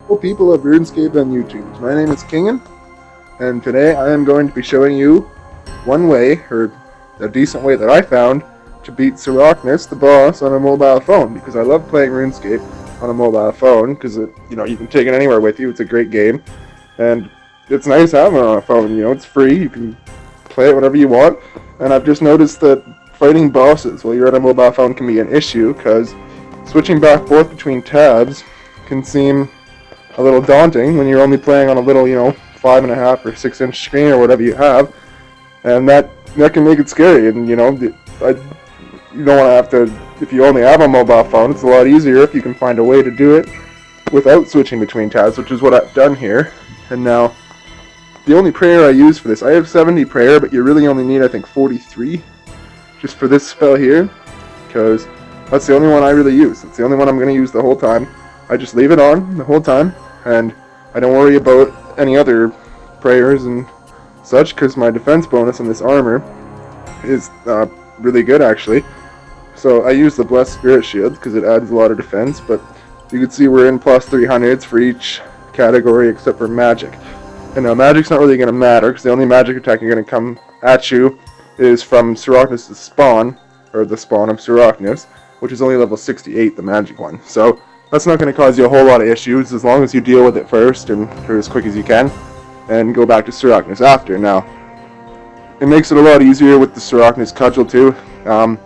Hello people of RuneScape and YouTube. My name is Kingen, and today I am going to be showing you one way, or a decent way that I found, to beat Sarachnis, the boss, on a mobile phone, because I love playing RuneScape on a mobile phone, because you can take it anywhere with you. It's a great game, and it's nice having it on a phone. It's free, you can play it whenever you want, and I've just noticed that fighting bosses while you're on a mobile phone can be an issue, because switching back and forth between tabs can seem a little daunting when you're only playing on a little, 5.5 or 6-inch screen or whatever you have, and that can make it scary. And you don't want to have to. If you only have a mobile phone, it's a lot easier if you can find a way to do it without switching between tabs, which is what I've done here. And now, the only prayer I use for this, I have 70 prayer, but you really only need, I think, 43 just for this spell here, because that's the only one I really use. It's the only one I'm going to use the whole time. I just leave it on the whole time, and I don't worry about any other prayers and such, because my defense bonus on this armor is really good, actually. So I use the Blessed Spirit Shield, because it adds a lot of defense, but you can see we're in plus 300s for each category except for magic. And now magic's not really going to matter, because the only magic attack you're going to come at you is from Sarachnis' spawn, or the spawn of Sarachnis, which is only level 68, the magic one. So that's not going to cause you a whole lot of issues, as long as you deal with it first, and for as quick as you can, and go back to Sarachnis after. Now, it makes it a lot easier with the Sarachnis cudgel too. I'm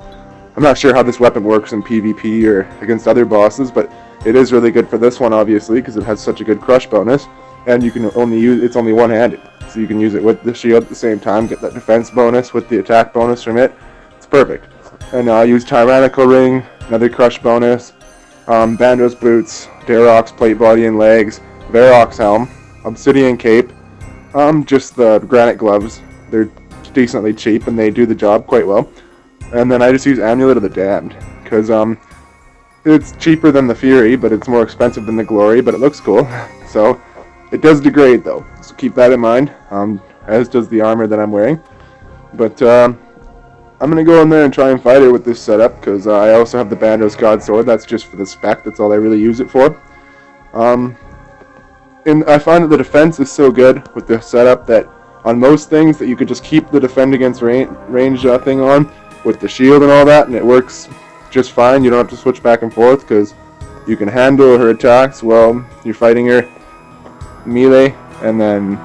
not sure how this weapon works in PvP or against other bosses, but it is really good for this one, obviously, because it has such a good crush bonus, and you can only use it's only one-handed, so you can use it with the shield at the same time, get that defense bonus with the attack bonus from it. It's perfect. And I use Tyrannical Ring, another crush bonus, Bando's Boots, Darok's Plate Body and Legs, Varrock's Helm, Obsidian Cape, just the Granite Gloves. They're decently cheap and they do the job quite well. And then I just use Amulet of the Damned, because it's cheaper than the Fury, but it's more expensive than the Glory, but it looks cool. So it does degrade though, so keep that in mind, as does the armor that I'm wearing. But I'm going to go in there and try and fight her with this setup, because I also have the Bandos God Sword. That's just for the spec. That's all I really use it for. And I find that the defense is so good with the setup that on most things that you could just keep the defend against range thing on with the shield and all that, and it works just fine. You don't have to switch back and forth, because you can handle her attacks while you're fighting her melee, and then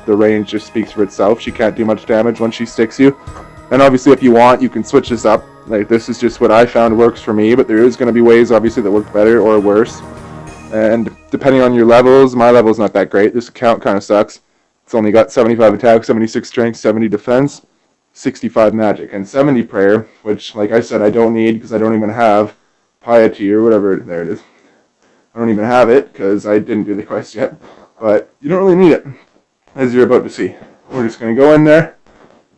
the range just speaks for itself. She can't do much damage when she sticks you. And obviously, if you want, you can switch this up. Like, this is just what I found works for me, but there is going to be ways, obviously, that work better or worse. And depending on your levels, my level's not that great. This account kind of sucks. It's only got 75 attack, 76 strength, 70 defense, 65 magic, and 70 prayer, which, like I said, I don't need, because I don't even have piety or whatever. There it is. I don't even have it, because I didn't do the quest yet. But you don't really need it, as you're about to see. We're just going to go in there.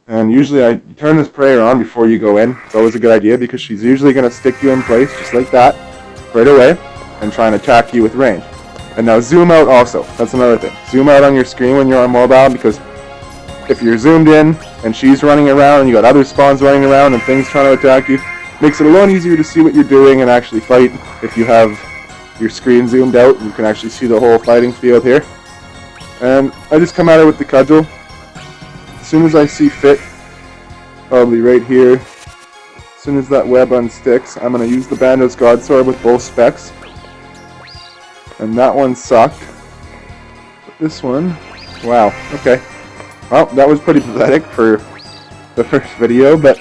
And usually I turn this prayer on before you go in. It's always a good idea, because she's usually going to stick you in place just like that right away and try and attack you with range. And now zoom out also. That's another thing. Zoom out on your screen when you're on mobile, because if you're zoomed in and she's running around and you got other spawns running around and things trying to attack you, it makes it a lot easier to see what you're doing and actually fight if you have your screen zoomed out and you can actually see the whole fighting field here. And I just come at her with the cudgel. As soon as I see fit, probably right here, as soon as that web unsticks, I'm going to use the Bandos God Sword with both specs. And that one sucked. But this one, wow, okay. Well, that was pretty pathetic for the first video, but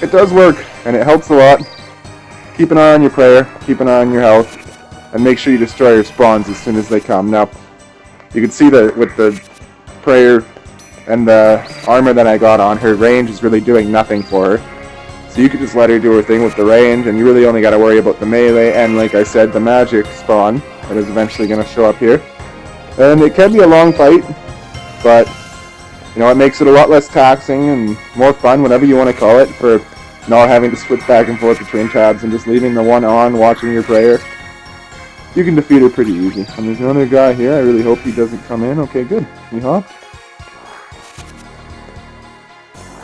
it does work, and it helps a lot. Keep an eye on your prayer, keep an eye on your health, and make sure you destroy your spawns as soon as they come. Now, you can see that with the prayer and the armor that I got on, her range is really doing nothing for her. So you could just let her do her thing with the range, and you really only got to worry about the melee and, like I said, the magic spawn that is eventually going to show up here. And it can be a long fight, but it makes it a lot less taxing and more fun, whatever you want to call it, for not having to switch back and forth between tabs and just leaving the one on, watching your prayer. You can defeat her pretty easy. And there's another guy here. I really hope he doesn't come in. Okay, good. He hopped.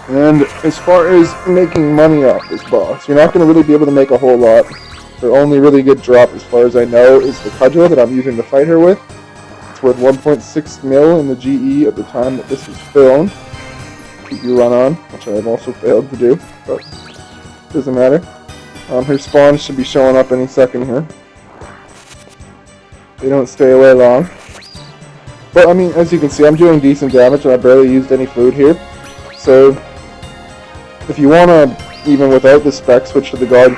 And as far as making money off this boss, you're not going to really be able to make a whole lot Her only really good drop, as far as I know, is the cudgel that I'm using to fight her with. It's worth 1.6 mil in the GE at the time that this was filmed. Keep you run on, which I have also failed to do, but doesn't matter. Her spawns should be showing up any second here. They don't stay away long. But I mean, as you can see, I'm doing decent damage and I barely used any food here. So, if you want to, even without the spec, switch to the God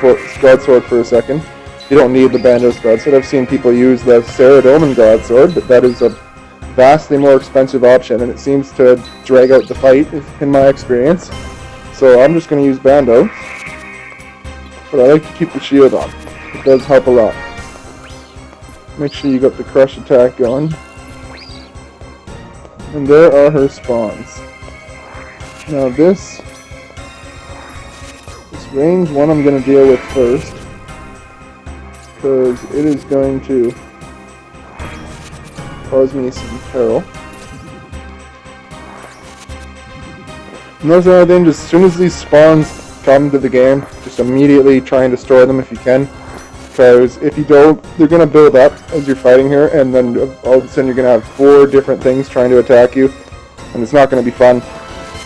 Sword for a second. You don't need the Bandos God Sword. I've seen people use the Saradomin God Sword, but that is a vastly more expensive option, and it seems to drag out the fight, in my experience. So I'm just going to use Bandos. But I like to keep the shield on. It does help a lot. Make sure you got the crush attack going. And there are her spawns. Now this range one I'm going to deal with first, because it is going to cause me some peril. And that's another thing, just as soon as these spawns come to the game, just immediately try and destroy them if you can, because if you don't, they're going to build up as you're fighting here, and then all of a sudden you're going to have 4 different things trying to attack you, and it's not going to be fun.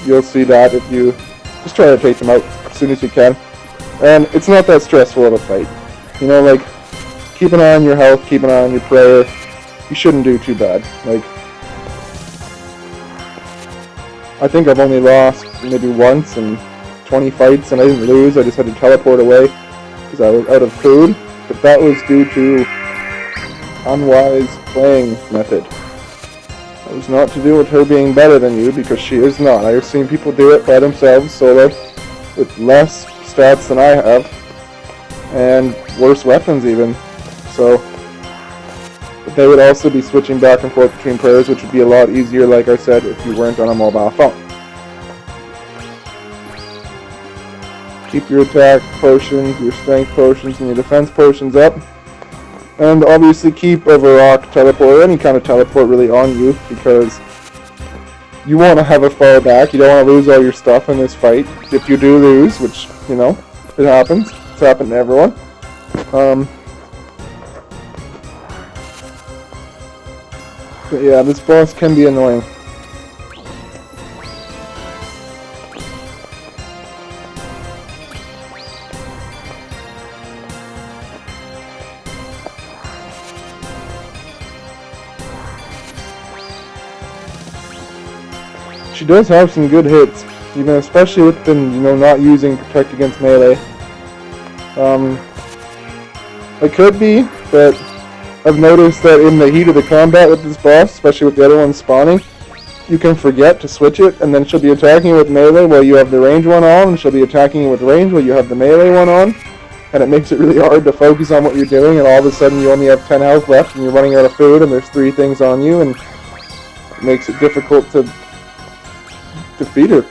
You'll see that if you just try to take them out as soon as you can. And it's not that stressful of a fight. You know, like, keep an eye on your health, keep an eye on your prayer. You shouldn't do too bad. Like, I think I've only lost maybe once in 20 fights, and I didn't lose. I just had to teleport away because I was out of food. But that was due to unwise playing method. It was not to do with her being better than you, because she is not. I have seen people do it by themselves, solo, with less stats than I have, and worse weapons even. So, but they would also be switching back and forth between prayers, which would be a lot easier, like I said, if you weren't on a mobile phone. Keep your attack potions, your strength potions, and your defense potions up. And obviously keep a Varrock teleport, or any kind of teleport really on you, because you want to have a fallback. You don't want to lose all your stuff in this fight. If you do lose, which, you know, it happens. It's happened to everyone. But yeah, this boss can be annoying. She does have some good hits, even especially with the, you know, not using Protect Against Melee. It could be, but I've noticed that in the heat of the combat with this boss, especially with the other one spawning, you can forget to switch it, and then she'll be attacking you with melee while you have the range one on, and she'll be attacking you with range while you have the melee one on, and it makes it really hard to focus on what you're doing, and all of a sudden you only have 10 health left, and you're running out of food, and there's 3 things on you, and it makes it difficult to defeat her.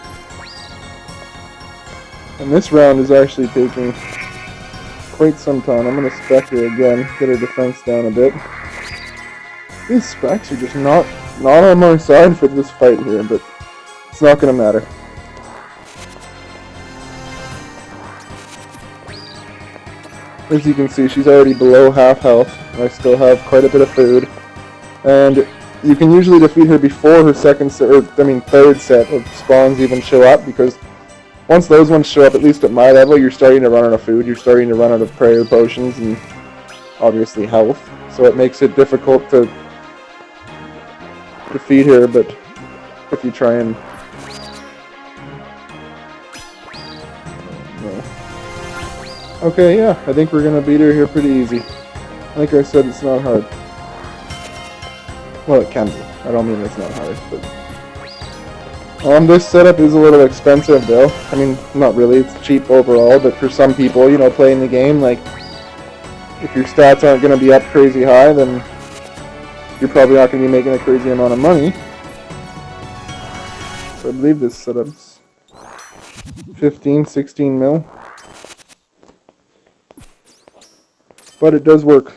And this round is actually taking quite some time. I'm going to spec her again, get her defense down a bit. These specs are just not on my side for this fight here, but it's not going to matter. As you can see, she's already below half health, and I still have quite a bit of food. And you can usually defeat her before her third set of spawns even show up, because once those ones show up, at least at my level, you're starting to run out of food, you're starting to run out of prayer potions, and obviously health. So it makes it difficult to defeat her, but if you try and... Okay, yeah, I think we're going to beat her here pretty easy. Like I said, it's not hard. Well, it can be. I don't mean it's not hard, but... this setup is a little expensive, though. I mean, not really. It's cheap overall, but for some people, you know, playing the game, like, if your stats aren't going to be up crazy high, then you're probably not going to be making a crazy amount of money. So I believe this setup's 15, 16 mil. But it does work.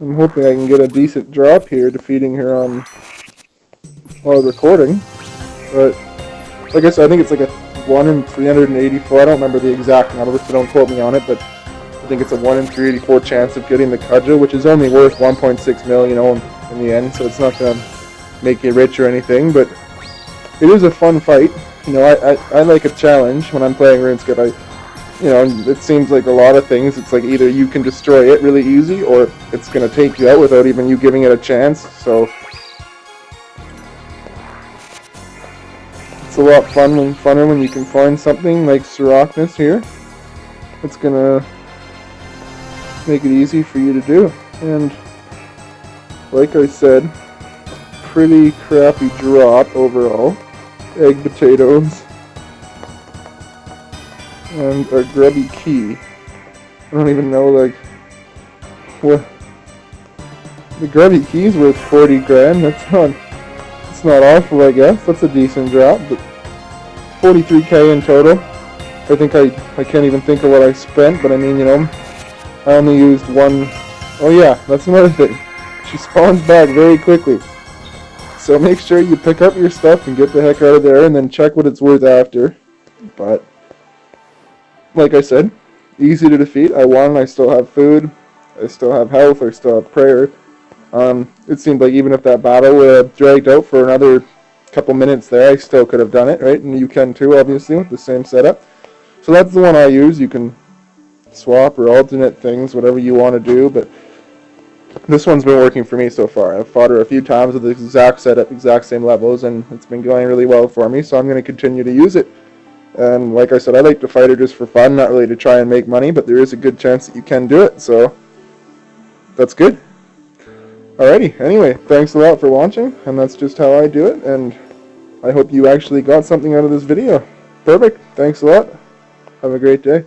I'm hoping I can get a decent drop here, defeating her on while recording. But like I said, I think it's like a 1 in 384. I don't remember the exact number, so don't quote me on it, but I think it's a 1 in 384 chance of getting the cudgel, which is only worth 1.6 mil, you know, in the end, so it's not going to make you rich or anything, but it is a fun fight. You know, I like a challenge when I'm playing RuneScape. You know, it seems like a lot of things, it's like either you can destroy it really easy, or it's going to take you out without even you giving it a chance, so it's a lot funner when you can find something like Sarachnis here. It's going to make it easy for you to do, and like I said, pretty crappy drop overall. Egg potatoes and a grubby key. I don't even know, like, what the grubby key's worth 40 grand. It's not awful, I guess. That's a decent drop, but 43k in total. I think I can't even think of what I spent, but I mean, you know, I only used one. Oh yeah, that's another thing. She spawns back very quickly. So make sure you pick up your stuff and get the heck out of there, and then check what it's worth after. But like I said, easy to defeat. I won. I still have food. I still have health. I still have prayer. It seemed like even if that battle would have dragged out for another couple minutes there, I still could have done it, right? And you can too, obviously, with the same setup. So that's the one I use. You can swap or alternate things, whatever you want to do, but this one's been working for me so far. I've fought her a few times with the exact setup, exact same levels, and it's been going really well for me, so I'm going to continue to use it. And like I said, I like to fight her just for fun, not really to try and make money, but there is a good chance that you can do it, so that's good. Alrighty, anyway, thanks a lot for watching, and that's just how I do it, and I hope you actually got something out of this video. Perfect, thanks a lot. Have a great day.